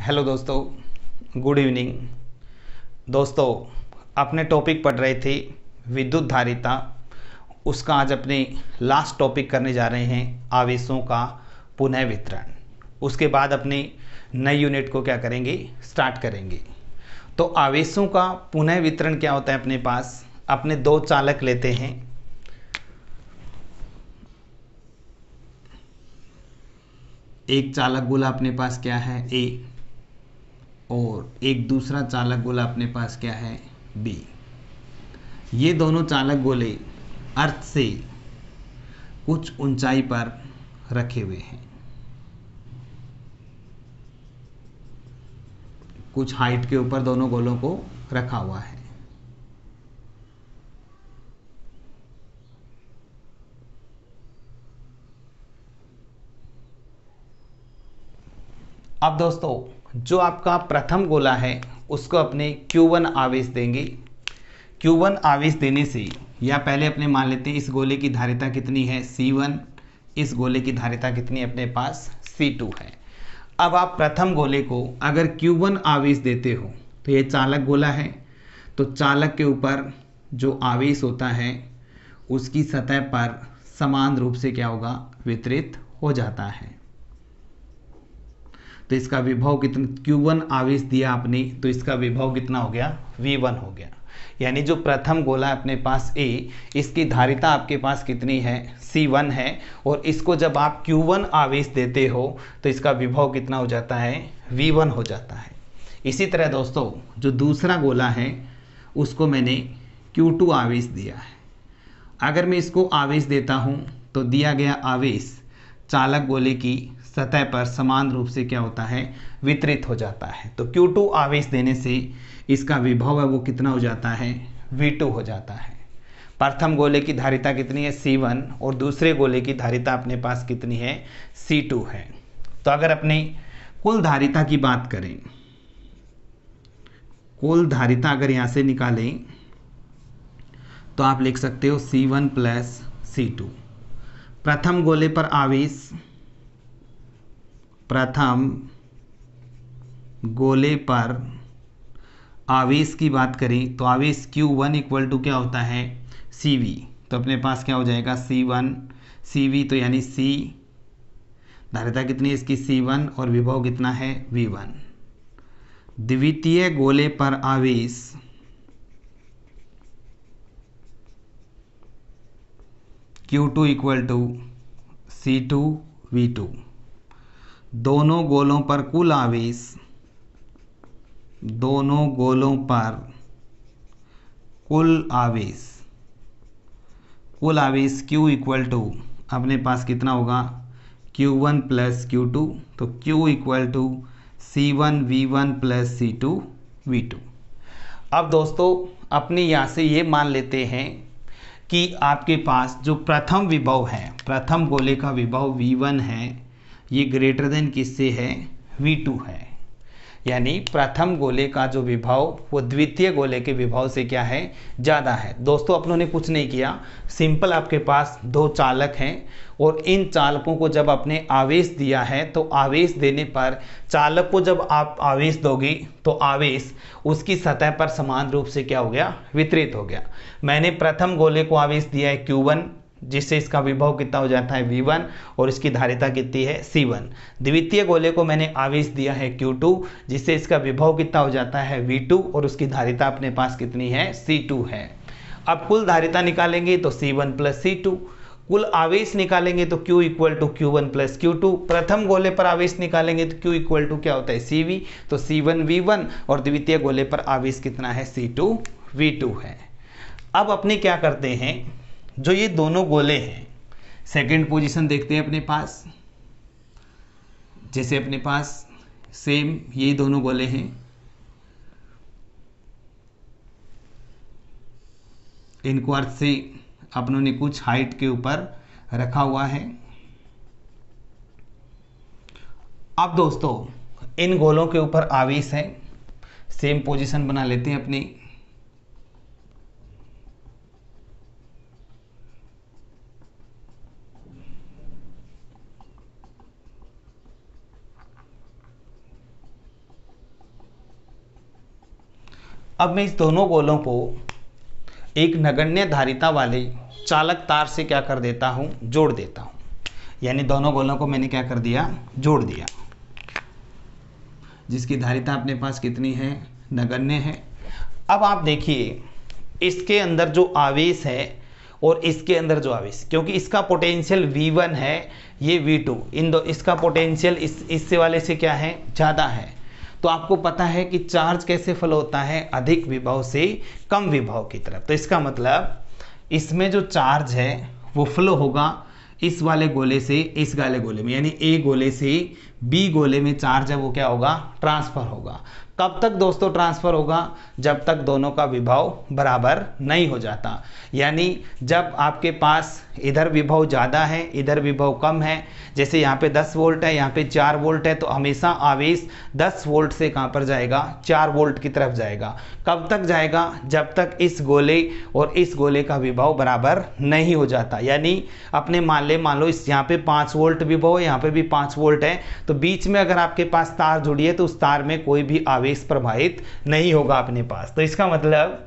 Hello दोस्तों, good evening. दोस्तों, अपने टॉपिक पढ़ रहे थे विद्युत धारिता। उसका आज अपने लास्ट टॉपिक करने जा रहे हैं आवेशों का पुनः वितरण। उसके बाद अपने नए यूनिट को क्या करेंगे, स्टार्ट करेंगे। तो आवेशों का पुनः वितरण क्या होता है? अपने पास अपने दो चालक लेते हैं। एक चालक गोला अपने पास क्या है, ए, और एक दूसरा चालक गोला अपने पास क्या है, बी। ये दोनों चालक गोले अर्थ से कुछ ऊंचाई पर रखे हुए हैं, कुछ हाइट के ऊपर दोनों गोलों को रखा हुआ है। अब दोस्तों, जो आपका प्रथम गोला है उसको अपने Q1 आवेश देंगे। Q1 आवेश देने से, या पहले अपने मान लेते हैं इस गोले की धारिता कितनी है, C1। इस गोले की धारिता कितनी अपने पास, C2 है। अब आप प्रथम गोले को अगर Q1 आवेश देते हो तो ये चालक गोला है, तो चालक के ऊपर जो आवेश होता है उसकी सतह पर समान रूप से क्या होगा, वितरित हो जाता है। तो इसका विभव कितना, Q1 आवेश दिया आपने तो इसका विभव कितना हो गया, V1 हो गया। यानी जो प्रथम गोला है अपने पास A, इसकी धारिता आपके पास कितनी है, C1 है, और इसको जब आप Q1 आवेश देते हो तो इसका विभव कितना हो जाता है, V1 हो जाता है। इसी तरह दोस्तों, जो दूसरा गोला है उसको मैंने Q2 आवेश दिया है। अगर मैं इसको आवेश देता हूं तो दिया गया आवेश चालक गोले की सतह पर समान रूप से क्या होता है, वितरित हो जाता है। तो Q2 आवेश देने से इसका विभव है वो कितना हो जाता है, V2 हो जाता है। प्रथम गोले की धारिता कितनी है, C1, और दूसरे गोले की धारिता अपने पास कितनी है, C2 है। तो अगर अपने कुल धारिता की बात करें, कुल धारिता अगर यहां से निकालें तो आप लिख सकते हो C1 प्लस C2। प्रथम गोले पर आवेश, प्रथम गोले पर आवेश की बात करें तो आवेश Q1 इक्वल टू क्या होता है, CV। तो अपने पास क्या हो जाएगा, C1 CV, तो यानी C, धारिता कितनी है इसकी, C1, और विभव कितना है, V1। द्वितीय गोले पर आवेश Q2 equal to C2 V2। दोनों गोलों पर कुल आवेश, दोनों गोलों पर कुल आवेश, कुल आवेश Q इक्वल टू अपने पास कितना होगा, Q1 प्लस Q2। तो Q equal to C1 V1 plus C2 V2। अब दोस्तों, अपने यहाँ से ये मान लेते हैं कि आपके पास जो प्रथम विभव है, प्रथम गोले का विभव V1 है, ये ग्रेटर देन किससे है, V2 है। यानी प्रथम गोले का जो विभव वो द्वितीय गोले के विभव से क्या है, ज़्यादा है। दोस्तों, अपनों ने कुछ नहीं किया, सिंपल आपके पास दो चालक हैं और इन चालकों को जब आपने आवेश दिया है तो आवेश देने पर चालक को जब आप आवेश दोगे तो आवेश उसकी सतह पर समान रूप से क्या हो गया, वितरित हो गया। मैंने प्रथम गोले को आवेश दिया है Q1, जिससे इसका विभव कितना हो जाता है, V1, और इसकी धारिता कितनी है, C1। द्वितीय गोले को मैंने आवेश दिया है Q2, जिससे इसका विभव कितना हो जाता है, V2, और उसकी धारिता अपने पास कितनी है, C2 है। अब कुल धारिता निकालेंगे तो C1 प्लस C2, कुल आवेश निकालेंगे तो Q equal to Q1 plus Q2। प्रथम गोले पर आवेश निकालेंगे तो Q इक्वल टू क्या होता है, CV, तो C1 V1, और द्वितीय गोले पर आवेश कितना है, C2 V2 है। अब अपने क्या करते हैं, जो ये दोनों गोले हैं, सेकंड पोजीशन देखते हैं अपने पास। जैसे अपने पास सेम ये दोनों गोले हैं, इनको अर्थ से अपनों ने कुछ हाइट के ऊपर रखा हुआ है। अब दोस्तों, इन गोलों के ऊपर आवेश है, सेम पोजीशन बना लेते हैं अपनी। अब मैं इस दोनों गोलों को एक नगण्य धारिता वाले चालक तार से क्या कर देता हूँ, जोड़ देता हूँ। यानी दोनों गोलों को मैंने क्या कर दिया, जोड़ दिया, जिसकी धारिता अपने पास कितनी है, नगण्य है। अब आप देखिए इसके अंदर जो आवेश है और इसके अंदर जो आवेश, क्योंकि इसका पोटेंशियल V1 है, ये V2, इन दो इसका पोटेंशियल इससे वाले से क्या है, ज़्यादा है। तो आपको पता है कि चार्ज कैसे फ्लो होता है, अधिक विभव से कम विभव की तरफ। तो इसका मतलब इसमें जो चार्ज है वो फ्लो होगा इस वाले गोले से इस वाले गोले में, यानी ए गोले से बी गोले में चार्ज है वो क्या होगा, ट्रांसफर होगा। कब तक दोस्तों ट्रांसफर होगा, जब तक दोनों का विभव बराबर नहीं हो जाता। यानी जब आपके पास इधर विभव ज़्यादा है, इधर विभव कम है, जैसे यहाँ पे 10 वोल्ट है, यहाँ पे 4 वोल्ट है, तो हमेशा आवेश 10 वोल्ट से कहाँ पर जाएगा, 4 वोल्ट की तरफ जाएगा। कब तक जाएगा, जब तक इस गोले और इस गोले का विभव बराबर नहीं हो जाता। यानी अपने मान लो इस यहाँ पे 5 वोल्ट विभव है, यहाँ पे भी 5 वोल्ट है, तो बीच में अगर आपके पास तार जुड़ी है तो उस तार में कोई भी आवेश प्रवाहित नहीं होगा अपने पास। तो इसका मतलब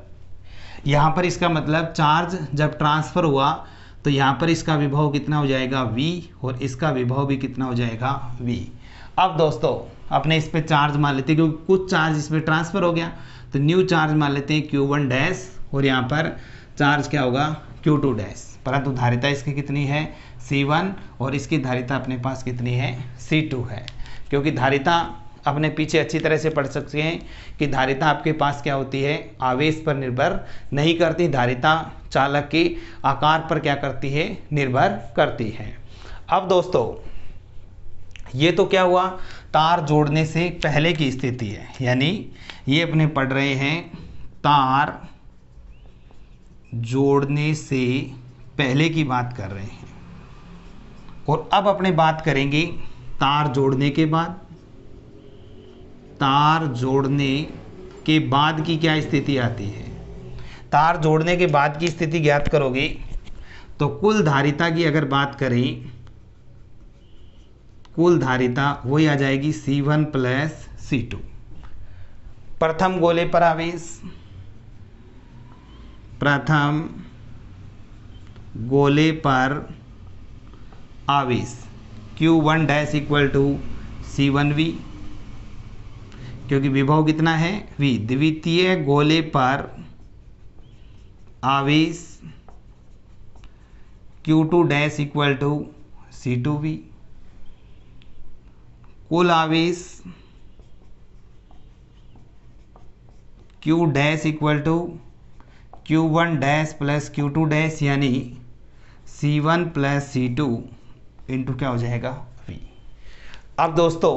यहाँ पर, इसका मतलब चार्ज जब ट्रांसफर हुआ तो यहाँ पर इसका विभव कितना हो जाएगा, V, और इसका विभव भी कितना हो जाएगा, V। अब दोस्तों अपने इस पे चार्ज मान लेते हैं, क्योंकि कुछ चार्ज इसमें ट्रांसफर हो गया, तो न्यू चार्ज मान लेते हैं Q1 डैश, और यहाँ पर चार्ज क्या होगा, Q2 डैश। परंतु धारिता इसकी कितनी है, C1, और इसकी धारिता अपने पास कितनी है, C2 है। क्योंकि धारिता अपने पीछे अच्छी तरह से पढ़ सकते हैं कि धारिता आपके पास क्या होती है, आवेश पर निर्भर नहीं करती, धारिता चालक के आकार पर क्या करती है, निर्भर करती है। अब दोस्तों ये तो क्या हुआ, तार जोड़ने से पहले की स्थिति है, यानी ये अपने पढ़ रहे हैं तार जोड़ने से पहले की बात कर रहे हैं। और अब अपने बात करेंगे तार जोड़ने के बाद। तार जोड़ने के बाद की क्या स्थिति आती है, तार जोड़ने के बाद की स्थिति ज्ञात करोगे तो कुल धारिता की अगर बात करें, कुल धारिता वही आ जाएगी C1 प्लस C2। प्रथम गोले पर आवेश, प्रथम गोले पर आवेश Q1 dash equal to C1V, क्योंकि विभव कितना है, V। द्वितीय गोले पर आवेश Q2 dash equal to C2V। कुल आवेश Q dash equal to Q1 dash plus Q2 dash, यानी C1 प्लस C2 इंटू क्या हो जाएगा, V। अब दोस्तों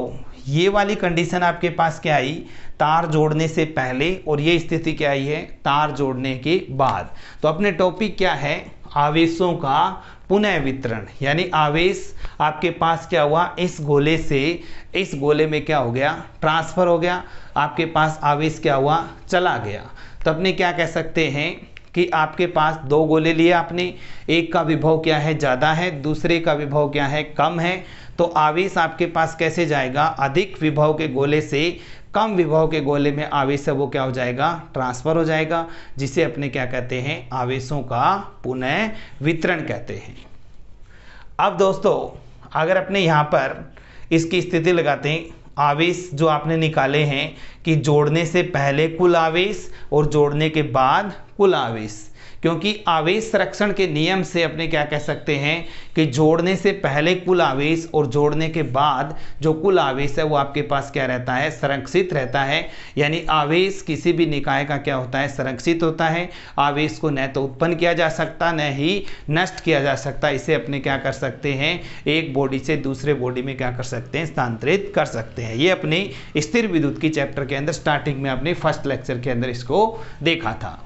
ये वाली कंडीशन आपके पास क्या आई, तार जोड़ने से पहले, और ये स्थिति क्या आई है, तार जोड़ने के बाद। तो अपने टॉपिक क्या है, आवेशों का पुनः वितरण। यानी आवेश आपके पास क्या हुआ, इस गोले से इस गोले में क्या हो गया, ट्रांसफर हो गया, आपके पास आवेश क्या हुआ, चला गया। तो अपने क्या कह सकते हैं कि आपके पास दो गोले लिए आपने, एक का विभव क्या है, ज़्यादा है, दूसरे का विभव क्या है, कम है। तो आवेश आपके पास कैसे जाएगा, अधिक विभव के गोले से कम विभव के गोले में आवेश है वो क्या हो जाएगा, ट्रांसफर हो जाएगा, जिसे अपने क्या कहते हैं, आवेशों का पुनः वितरण कहते हैं। अब दोस्तों अगर अपने यहाँ पर इसकी स्थिति लगाते हैं, आवेश जो आपने निकाले हैं कि जोड़ने से पहले कुल आवेश और जोड़ने के बाद कुल आवेश, क्योंकि आवेश संरक्षण के नियम से अपने क्या कह सकते हैं कि जोड़ने से पहले कुल आवेश और जोड़ने के बाद जो कुल आवेश है वो आपके पास क्या रहता है, संरक्षित रहता है। यानी आवेश किसी भी निकाय का क्या होता है, संरक्षित होता है। आवेश को न तो उत्पन्न किया जा सकता न ही नष्ट किया जा सकता। इसे अपने क्या कर सकते हैं, एक बॉडी से दूसरे बॉडी में क्या कर सकते हैं, स्थानांतरित कर सकते हैं। ये अपने स्थिर विद्युत की चैप्टर के अंदर स्टार्टिंग में अपने फर्स्ट लेक्चर के अंदर इसको देखा था।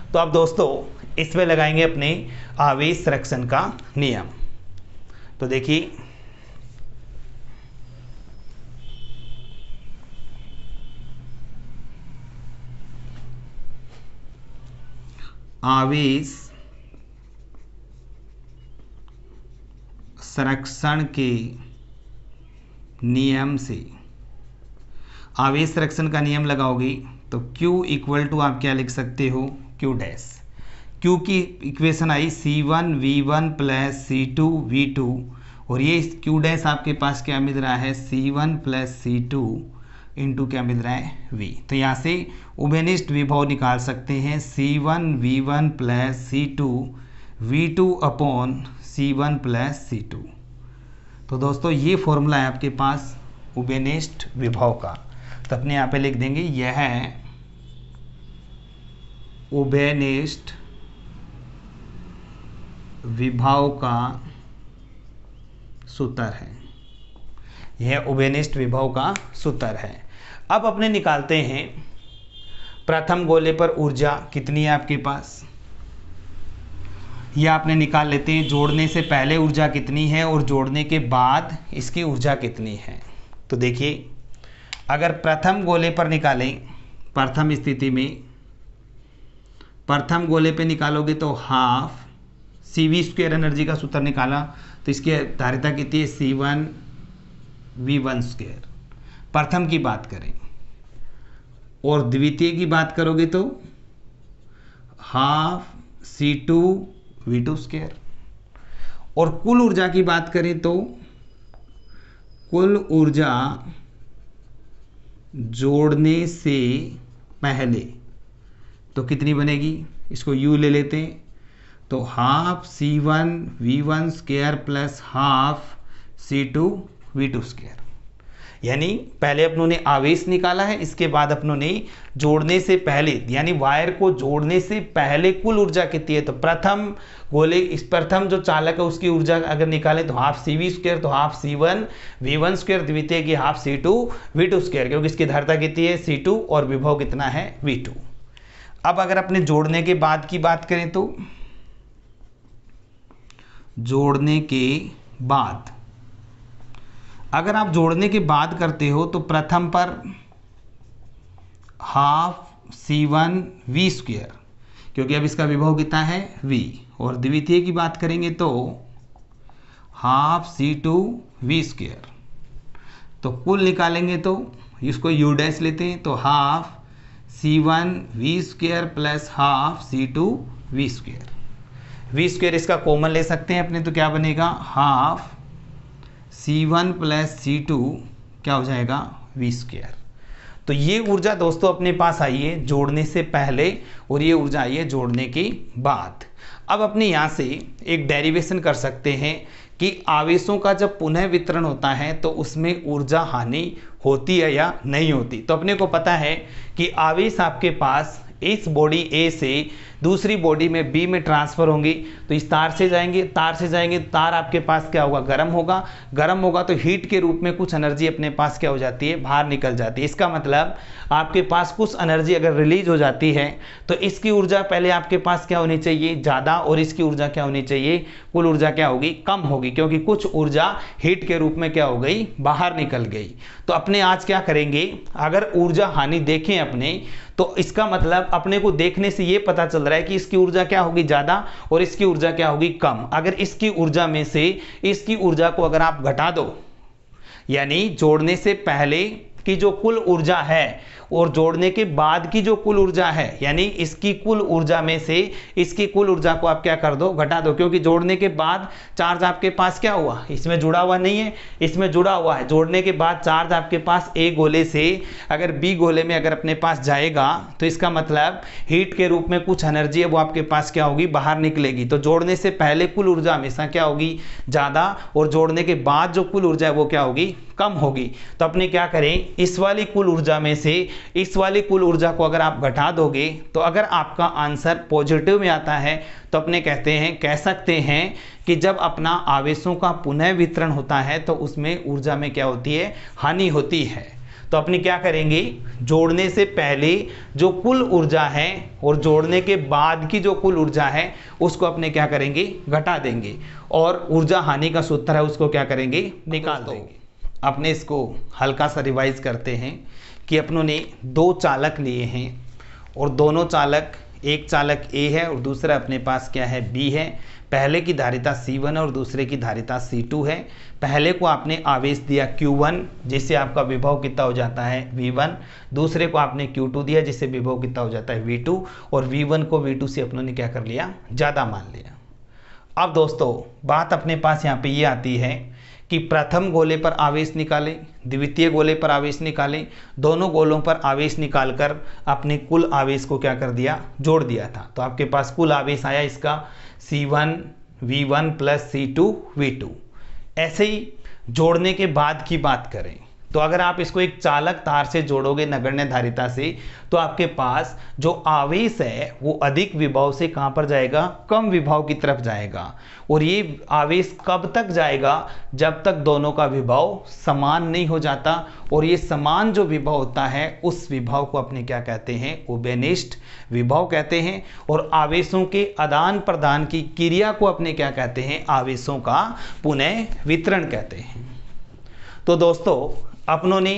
तो अब दोस्तों इसमें लगाएंगे अपने आवेश संरक्षण का नियम। तो देखिए आवेश संरक्षण के नियम से आवेश संरक्षण का नियम लगाओगे तो Q इक्वल टू आप क्या लिख सकते हो, Q डैश। Q की इक्वेशन आई C1V1 प्लस C2V2 और ये Q डैश आपके पास क्या मिल रहा है, C1 प्लस C2 इंटू क्या मिल रहा है, V। तो यहाँ से उभयनिष्ठ विभव निकाल सकते हैं C1V1 plus C2V2 upon C1 plus C2। तो दोस्तों ये फॉर्मूला है आपके पास उभयनिष्ठ विभव का। तो अपने यहाँ पे लिख देंगे यह उभयनिष्ठ विभव का सूत्र है, यह उभयनिष्ठ विभव का सूत्र है। अब अपने निकालते हैं प्रथम गोले पर ऊर्जा कितनी है आपके पास, यह आपने निकाल लेते हैं। जोड़ने से पहले ऊर्जा कितनी है और जोड़ने के बाद इसकी ऊर्जा कितनी है। तो देखिए अगर प्रथम गोले पर निकालें, प्रथम स्थिति में प्रथम गोले पे निकालोगे तो हाफ CV² एनर्जी का सूत्र निकाला तो इसकी धारिता कितनी है, C1V1²। प्रथम की बात करें और द्वितीय की बात करोगे तो हाफ C2V2²। और कुल ऊर्जा की बात करें तो कुल ऊर्जा जोड़ने से पहले तो कितनी बनेगी, इसको U ले लेते हैं तो half C1V1² plus half C2V2²। यानी पहले अपनों ने आवेश निकाला है, इसके बाद अपनों ने जोड़ने से पहले यानी वायर को जोड़ने से पहले कुल ऊर्जा कितनी है। तो प्रथम गोले इस प्रथम जो चालक है उसकी ऊर्जा अगर निकालें तो हाफ CV² तो हाफ C1V1², द्वितीय की हाफ C2V2², क्योंकि इसकी धारिता कितनी है C2 और विभव कितना है V2। अब अगर अपने जोड़ने के बाद की बात करें तो जोड़ने के बाद अगर आप जोड़ने के बाद करते हो तो प्रथम पर हाफ C1V², क्योंकि अब इसका विभव कितना है V, और द्वितीय की बात करेंगे तो हाफ C2V²। तो कुल निकालेंगे तो इसको U डैश लेते हैं तो half C1V² plus half C2V²। V² इसका कॉमन ले सकते हैं अपने तो क्या बनेगा, हाफ C1 प्लस C2 क्या हो जाएगा V²। तो ये ऊर्जा दोस्तों अपने पास आई है जोड़ने से पहले और ये ऊर्जा आई है जोड़ने के बाद। अब अपने यहाँ से एक डेरिवेशन कर सकते हैं कि आवेशों का जब पुनः वितरण होता है तो उसमें ऊर्जा हानि होती है या नहीं होती। तो अपने को पता है कि आवेश आपके पास इस बॉडी A से दूसरी बॉडी में B में ट्रांसफर होंगी तो इस तार से जाएंगे, तार आपके पास क्या होगा, गर्म होगा तो हीट के रूप में कुछ एनर्जी अपने पास क्या हो जाती है, बाहर निकल जाती है। इसका मतलब आपके पास कुछ एनर्जी अगर रिलीज हो जाती है तो इसकी ऊर्जा पहले आपके पास क्या होनी चाहिए, ज़्यादा, और इसकी ऊर्जा क्या होनी चाहिए, कुल ऊर्जा क्या होगी, कम होगी, क्योंकि कुछ ऊर्जा हीट के रूप में क्या हो गई, बाहर निकल गई। तो अपने आज क्या करेंगे, अगर ऊर्जा हानि देखें अपने तो इसका मतलब अपने को देखने से ये पता चल रहा है कि इसकी ऊर्जा क्या होगी ज़्यादा और इसकी ऊर्जा क्या होगी कम। अगर इसकी ऊर्जा में से इसकी ऊर्जा को अगर आप घटा दो, यानी जोड़ने से पहले की जो कुल ऊर्जा है और जोड़ने के बाद की जो कुल ऊर्जा है, यानी इसकी कुल ऊर्जा में से इसकी कुल ऊर्जा को आप क्या कर दो, घटा दो, क्योंकि जोड़ने के बाद चार्ज आपके पास क्या हुआ, इसमें जुड़ा हुआ नहीं है, इसमें जुड़ा हुआ है। जोड़ने के बाद चार्ज आपके पास A गोले से अगर B गोले में अगर अपने पास जाएगा तो इसका मतलब हीट के रूप में कुछ एनर्जी है वो आपके पास क्या होगी, बाहर निकलेगी। तो जोड़ने से पहले कुल ऊर्जा हमेशा क्या होगी, ज़्यादा, और जोड़ने के बाद जो कुल ऊर्जा है वो क्या होगी, कम होगी। तो अपने क्या करें, इस वाली कुल ऊर्जा में से इस वाली कुल ऊर्जा को अगर आप घटा दोगे तो अगर आपका आंसर पॉजिटिव में आता है तो अपने कह सकते हैं कि जब अपना आवेशों का पुनः वितरण होता है तो उसमें ऊर्जा में क्या होती है, हानि होती है। तो अपने क्या करेंगे, जोड़ने से पहले जो कुल ऊर्जा है और जोड़ने के बाद की जो कुल ऊर्जा है उसको अपने क्या करेंगे, घटा देंगे, और ऊर्जा हानि का सूत्र है उसको क्या करेंगे, निकाल देंगे। अपने इसको हल्का सा रिवाइज करते हैं कि अपनों ने दो चालक लिए हैं और दोनों चालक एक चालक A है और दूसरा अपने पास क्या है B है। पहले की धारिता C1 और दूसरे की धारिता C2 है। पहले को आपने आवेश दिया Q1 जिससे आपका विभव कितना हो जाता है V1, दूसरे को आपने Q2 दिया जिससे विभव कितना हो जाता है V2, और V1 को V2 से अपनों ने क्या कर लिया, ज़्यादा मान लिया। अब दोस्तों बात अपने पास यहाँ पे ये आती है कि प्रथम गोले पर आवेश निकालें, द्वितीय गोले पर आवेश निकालें, दोनों गोलों पर आवेश निकालकर अपने कुल आवेश को क्या कर दिया, जोड़ दिया था। तो आपके पास कुल आवेश आया इसका C1 V1 plus C2 V2। ऐसे ही जोड़ने के बाद की बात करें तो अगर आप इसको एक चालक तार से जोड़ोगे नगण्य धारिता से, तो आपके पास जो आवेश है वो अधिक विभव से कहां पर जाएगा, कम विभव की तरफ जाएगा। और ये आवेश कब तक जाएगा, जब तक दोनों का विभव समान नहीं हो जाता। और ये समान जो विभव होता है उस विभव को अपने क्या कहते हैं, उभयनिष्ठ विभव कहते हैं। और आवेशों के आदान प्रदान की क्रिया को अपने क्या कहते हैं, आवेशों का पुनः वितरण कहते हैं। तो दोस्तों अपनों ने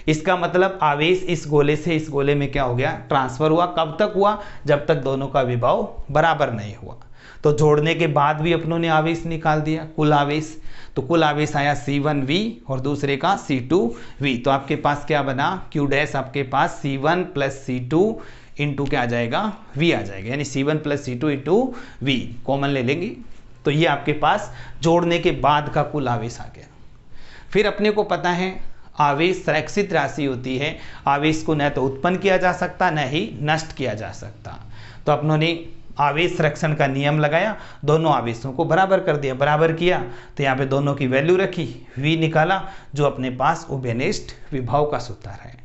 इसका मतलब आवेश इस गोले से इस गोले में क्या हो गया, ट्रांसफर हुआ। कब तक हुआ, जब तक दोनों का विभव बराबर नहीं हुआ। तो जोड़ने के बाद भी अपनों ने आवेश निकाल दिया, कुल आवेश। तो कुल आवेश आया C1V और दूसरे का C2V। तो आपके पास क्या बना, Q डैश आपके पास C1 प्लस C2 इंटू क्या आ जाएगा, V आ जाएगा, यानी C1 plus C2 into V common ले लेंगे। तो ये आपके पास जोड़ने के बाद का कुल आवेश आ गया। फिर अपने को पता है आवेश संरक्षित राशि होती है, आवेश को न तो उत्पन्न किया जा सकता न ही नष्ट किया जा सकता। तो अपनों ने आवेश संरक्षण का नियम लगाया, दोनों आवेशों को बराबर कर दिया, बराबर किया तो यहाँ पे दोनों की वैल्यू रखी, V निकाला जो अपने पास उभयनिष्ठ विभव का सूत्र है।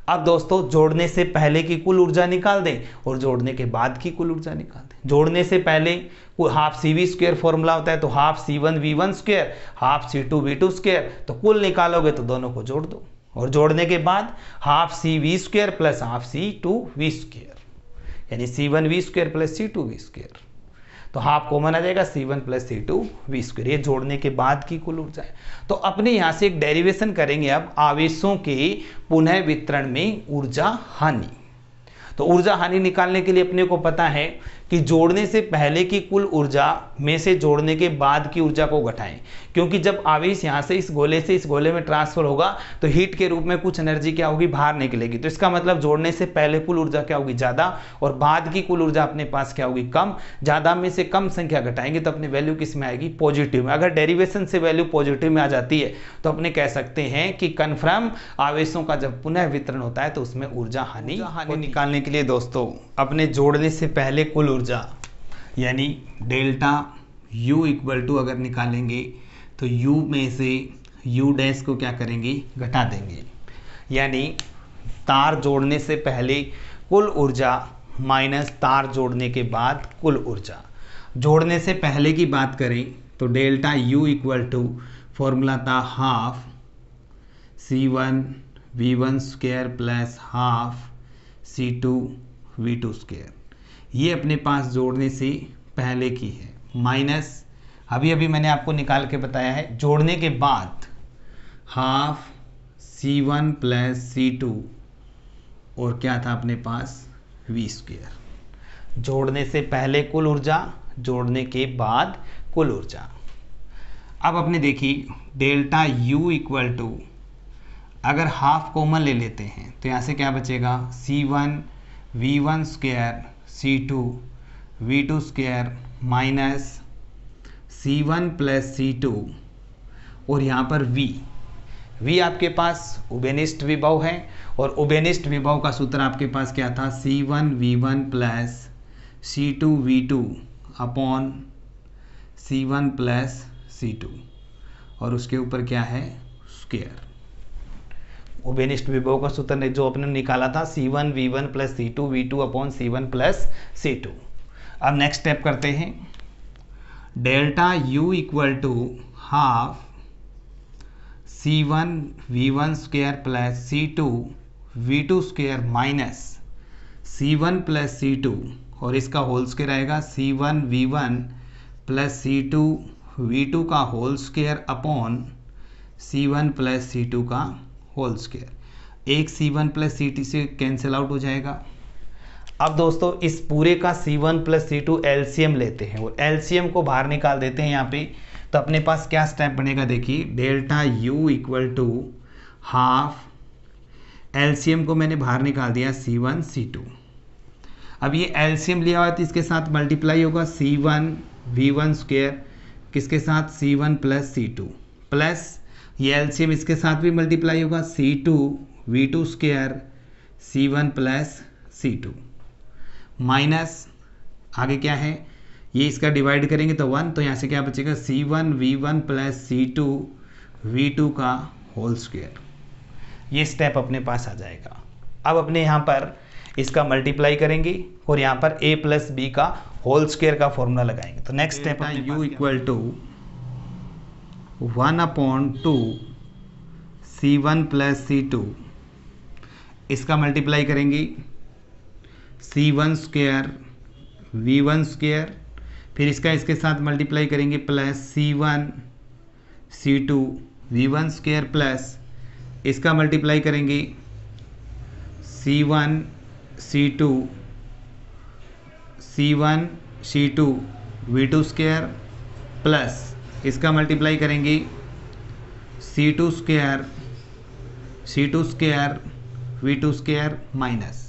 अब दोस्तों जोड़ने से पहले की कुल ऊर्जा निकाल दें और जोड़ने के बाद की कुल ऊर्जा निकाल दें। जोड़ने से पहले हाफ CV स्क्वायर फॉर्मूला होता है, तो half C1 V1 square half C2 V2 square, तो कुल निकालोगे तो दोनों को जोड़ दो। और जोड़ने के बाद half CV square plus half C2 V square, यानी C1 V square plus C2 V square, तो हाफ कॉमन आ जाएगा C1 plus C2 V square. ये जोड़ने के बाद की कुल ऊर्जा है। तो अपने यहाँ से एक डेरिवेशन करेंगे अब आवेशों के पुनः वितरण में ऊर्जा हानि। तो ऊर्जा हानि निकालने के लिए अपने को पता है कि जोड़ने से पहले की कुल ऊर्जा में से जोड़ने के बाद की ऊर्जा को घटाएं, क्योंकि जब आवेश यहाँ से इस गोले में ट्रांसफर होगा तो हीट के रूप में कुछ एनर्जी क्या होगी, बाहर निकलेगी। तो इसका मतलब जोड़ने से पहले कुल ऊर्जा क्या होगी, ज़्यादा, और बाद की कुल ऊर्जा अपने पास क्या होगी, कम। ज़्यादा में से कम संख्या घटाएंगे तो अपनी वैल्यू किस में आएगी, पॉजिटिव में। अगर डेरिवेशन से वैल्यू पॉजिटिव में आ जाती है तो अपने कह सकते हैं कि कन्फर्म आवेशों का जब पुनः वितरण होता है तो उसमें ऊर्जा हानि निकालने के लिए दोस्तों अपने जोड़ने से पहले कुल ऊर्जा यानी डेल्टा U इक्वल टू अगर निकालेंगे तो U में से U डैश को क्या करेंगे, घटा देंगे। यानी तार जोड़ने से पहले कुल ऊर्जा माइनस तार जोड़ने के बाद कुल ऊर्जा। जोड़ने से पहले की बात करें तो delta U equal to formula था half C1 V1 square plus half C2 V2 square. ये अपने पास जोड़ने से पहले की है, माइनस अभी अभी मैंने आपको निकाल के बताया है जोड़ने के बाद हाफ C1 प्लस C2 और क्या था अपने पास V स्क्वायर। जोड़ने से पहले कुल ऊर्जा, जोड़ने के बाद कुल ऊर्जा। अब अपने देखिए डेल्टा U इक्वल टू अगर हाफ कॉमन ले लेते हैं तो यहाँ से क्या बचेगा, C1 V1 square C2 V2 square minus C1 plus C2 और यहाँ पर V आपके पास उभयनिष्ठ विभव है, और उभयनिष्ठ विभव का सूत्र आपके पास क्या था, C1 V1 plus C2 V2 upon C1 plus C2 और उसके ऊपर क्या है, स्क्वायर। उभयनिष्ठ विभव का सूत्र जो अपने निकाला था C1 V1 plus C2 V2 upon C1 plus C2। अब नेक्स्ट स्टेप करते हैं, delta U equal to half C1 V1 square plus C2 V2 square minus C1 plus C2 और इसका होल स्क्वायर आएगा C1 V1 plus C2 V2 का whole square upon C1 plus C2 का whole square. एक C1 plus C2 से cancel out हो जाएगा। अब दोस्तों इस पूरे का C1 प्लस C2 एलसीएम लेते हैं और एलसीएम को बाहर निकाल देते हैं यहाँ पे। तो अपने पास क्या स्टेप बनेगा, देखिए delta U equal to half, LCM को मैंने बाहर निकाल दिया C1 C2। अब ये एलसीएम लिया हुआ तो इसके साथ मल्टीप्लाई होगा C1 V1 स्क्वायर किसके साथ C1 प्लस C2 प्लस ये एलसीएम इसके साथ भी मल्टीप्लाई होगा C2 V2 square C1 plus C2 minus आगे क्या है, ये इसका डिवाइड करेंगे तो 1, तो यहाँ से क्या बचेगा C1 V1 plus C2 V2 का होल स्क्वायर। ये स्टेप अपने पास आ जाएगा। अब अपने यहाँ पर इसका मल्टीप्लाई करेंगे और यहाँ पर a प्लस बी का होल स्क्वायर का फॉर्मूला लगाएंगे। तो next step u equal to 1/2 C1 plus C2, इसका मल्टीप्लाई करेंगे C1 स्क्वायर V1 स्क्वायर, फिर इसका इसके साथ मल्टीप्लाई करेंगे plus C1 C2 V1 square plus इसका मल्टीप्लाई करेंगे C1 C2 V2 square plus इसका मल्टीप्लाई करेंगे C2 square V2 square minus.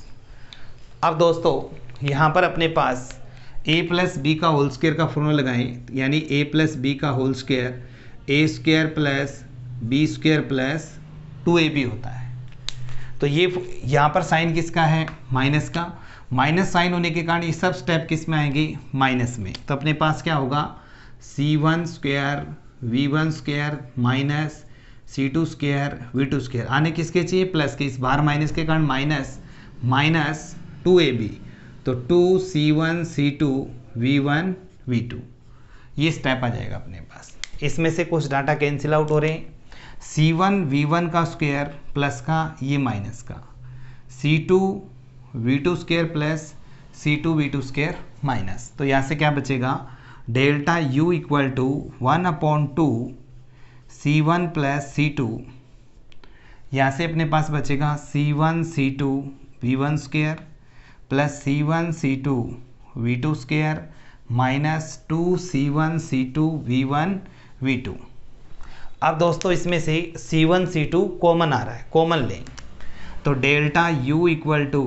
अब दोस्तों यहाँ पर अपने पास a प्लस बी का होल स्क्वायर का फॉर्मूला लगाएं, यानी a प्लस बी का whole square a square plus B square plus 2ab होता है। तो ये यहाँ पर साइन किसका है, माइनस का। माइनस साइन होने के कारण ये सब स्टेप किस में आएंगे, माइनस में। तो अपने पास क्या होगा C1 square V1 square minus C2 square V2 square, आने किसके चाहिए, प्लस के, इस बार माइनस के कारण माइनस 2ab, तो 2C1 C2 V1 V2, ये स्टेप आ जाएगा अपने पास। इसमें से कुछ डाटा कैंसिल आउट हो रहे हैं, C1 V1 का स्क्वायर प्लस का, ये माइनस का, C2 V2 square plus C2 V2 square minus. तो यहाँ से क्या बचेगा, delta U equal to 1/2 C1 plus C2, यहाँ से अपने पास बचेगा C1 C2 V1 square plus C1 C2 V2 square minus 2C1 C2 V1 V2। अब दोस्तों इसमें से C1 C2 कॉमन आ रहा है, कॉमन लें, तो delta U equal to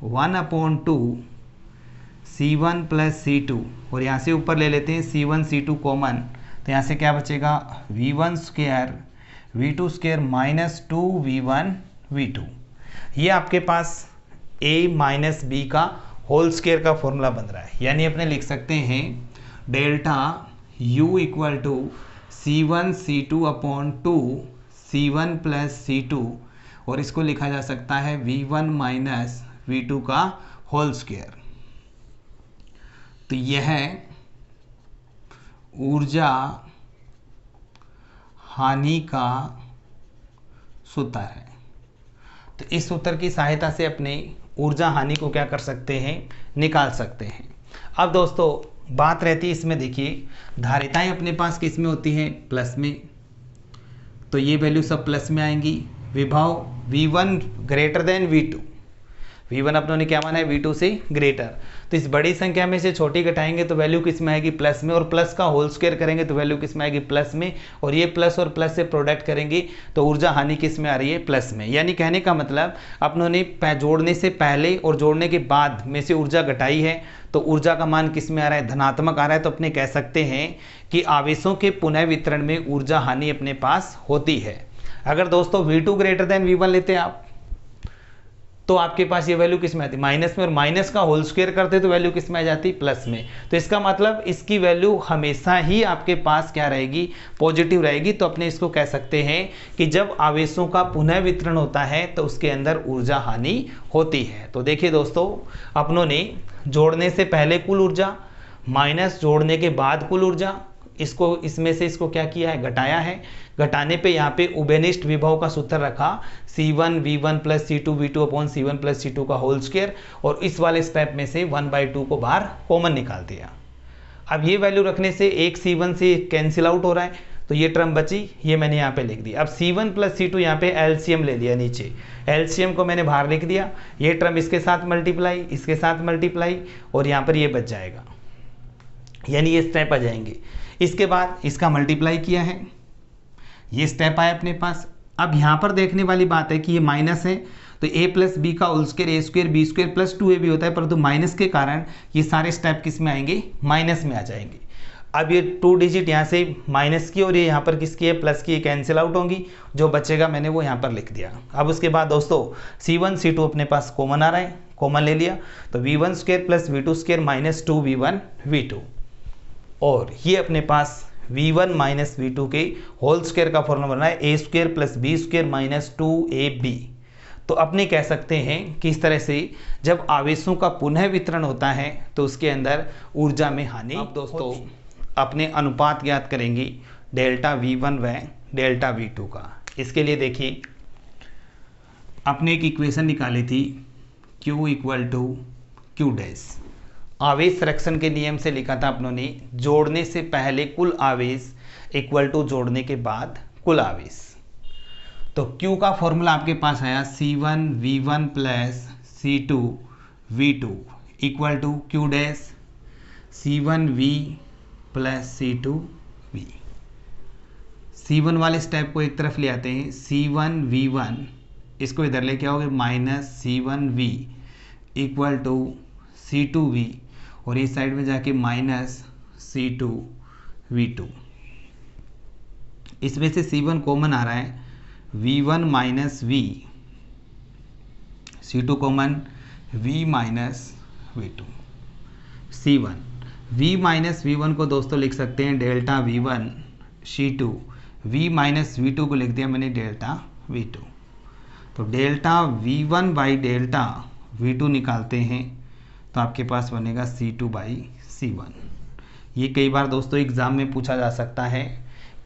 1/2 C1 plus C2, और यहाँ से ऊपर ले लेते हैं C1 C2 कॉमन, तो यहाँ से क्या बचेगा V1 square V2 square minus 2V1 V2। ये आपके पास a माइनस बी का होल स्क्वायर का फॉर्मूला बन रहा है, यानी अपने लिख सकते हैं delta U equal to C1 C2/2 C1 plus C2, और इसको लिखा जा सकता है V1 माइनस V2 का होल स्क्वायर। तो यह ऊर्जा हानि का सूत्र है। तो इस सूत्र की सहायता से अपने ऊर्जा हानि को क्या कर सकते हैं, निकाल सकते हैं। अब दोस्तों बात रहती है इसमें, देखिए धारिताएं अपने पास किस में होती हैं, प्लस में, तो ये वैल्यू सब प्लस में आएंगी। विभव V1 greater than V2, V1 अपनों ने क्या माना है, V2 से ग्रेटर, तो इस बड़ी संख्या में से छोटी घटाएंगे तो वैल्यू किस में आएगी, प्लस में, और प्लस का होल स्क्वायर करेंगे तो वैल्यू किस में आएगी, प्लस में, और ये प्लस और प्लस से प्रोडक्ट करेंगे तो ऊर्जा हानि किस में आ रही है, प्लस में। यानी कहने का मतलब अपनों ने जोड़ने से पहले और जोड़ने के बाद में से ऊर्जा घटाई है तो ऊर्जा का मान किस में आ रहा है, धनात्मक आ रहा है। तो अपने कह सकते हैं कि आवेशों के पुनः वितरण में ऊर्जा हानि अपने पास होती है। अगर दोस्तों V2 ग्रेटर देन V1 लेते हैं आप, तो आपके पास ये वैल्यू किस में आती, माइनस में, और माइनस का होल स्क्वायर करते तो वैल्यू किस में आ जाती, प्लस में। तो इसका मतलब इसकी वैल्यू हमेशा ही आपके पास क्या रहेगी, पॉजिटिव रहेगी। तो अपने इसको कह सकते हैं कि जब आवेशों का पुनः वितरण होता है तो उसके अंदर ऊर्जा हानि होती है। तो देखिए दोस्तों, अपनों ने जोड़ने से पहले कुल ऊर्जा माइनस जोड़ने के बाद कुल ऊर्जा, इसको इसमें से इसको क्या किया है, घटाया है। घटाने पे यहाँ पे उभयनिष्ठ विभव का सूत्र रखा C1 V1 plus C2 V2 upon C1 plus C2 का होल स्क्वायर, और इस वाले स्टेप में से 1/2 को बाहर कॉमन निकाल दिया। अब ये वैल्यू रखने से एक C1 से कैंसिल आउट हो रहा है, तो ये टर्म बची, ये मैंने यहाँ पे लिख दिया। अब C1 प्लस C2 यहाँ पे एलसीएम ले लिया, नीचे एलसीएम को मैंने बाहर लिख दिया, ये टर्म इसके साथ मल्टीप्लाई, इसके साथ मल्टीप्लाई, और यहाँ पर ये बच जाएगा, यानी ये स्टेप आ जाएंगे। इसके बाद इसका मल्टीप्लाई किया है, ये स्टेप आया अपने पास। अब यहाँ पर देखने वाली बात है कि ये माइनस है, तो a प्लस बी का whole square a square b square plus 2ab होता है, परंतु माइनस के कारण ये सारे स्टेप किस में आएंगे, माइनस में आ जाएंगे। अब ये 2 डिजिट यहाँ से माइनस की और ये यहाँ पर किसकी है, प्लस की, कैंसिल आउट होंगी, जो बचेगा मैंने वो यहाँ पर लिख दिया। अब उसके बाद दोस्तों C1 C2 अपने पास कॉमन आ रहा है, कॉमन ले लिया, तो v1 square plus v2 square minus 2v1 v2, और ये अपने पास v1 माइनस v2 के होल स्क्वायर का फॉर्मूला बना है a square plus b square minus 2ab। तो अपने कह सकते हैं कि इस तरह से जब आवेशों का पुनः वितरण होता है तो उसके अंदर ऊर्जा में हानि। अब दोस्तों अपने अनुपात ज्ञात करेंगे डेल्टा V1 व डेल्टा V2 का। इसके लिए देखिए अपने एक इक्वेशन निकाली थी, Q equal to Q dash. आवेश संरक्षण के नियम से लिखा था अपनों ने, जोड़ने से पहले कुल आवेश इक्वल टू जोड़ने के बाद कुल आवेश। तो Q का फॉर्मूला आपके पास आया C1 V1 plus C2 V2 equal to Q dash C1 V plus C2 V। C1 वाले स्टेप को एक तरफ ले आते हैं, C1 V1 इसको इधर लेके आओगे minus C1 V equal to C2 V, और इस साइड में जाके माइनस C2 V2। इसमें से C1 कॉमन आ रहा है, V1 minus V, C2 common V minus V2। C1 V minus V1 को दोस्तों लिख सकते हैं delta V1 C2, V minus V2 को लिख दिया मैंने डेल्टा V2। तो delta V1 by delta V2 निकालते हैं तो आपके पास बनेगा C2 बाई C1। ये कई बार दोस्तों एग्जाम में पूछा जा सकता है,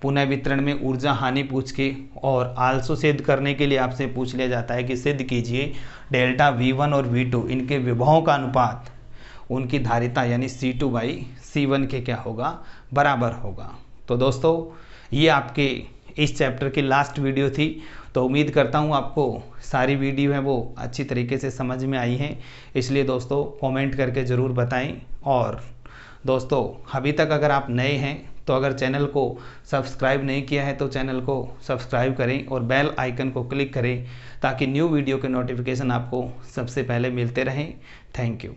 पुनः वितरण में ऊर्जा हानि पूछ के, और आल्सो सिद्ध करने के लिए आपसे पूछ लिया जाता है कि सिद्ध कीजिए डेल्टा V1 और V2 इनके विभवों का अनुपात उनकी धारिता यानी C2 बाई C1 के क्या होगा, बराबर होगा। तो दोस्तों ये आपके इस चैप्टर की लास्ट वीडियो थी, तो उम्मीद करता हूँ आपको सारी वीडियो है वो अच्छी तरीके से समझ में आई हैं। इसलिए दोस्तों कमेंट करके ज़रूर बताएं, और दोस्तों अभी तक अगर आप नए हैं तो अगर चैनल को सब्सक्राइब नहीं किया है तो चैनल को सब्सक्राइब करें और बेल आइकन को क्लिक करें ताकि न्यू वीडियो के नोटिफिकेशन आपको सबसे पहले मिलते रहें। Thank you.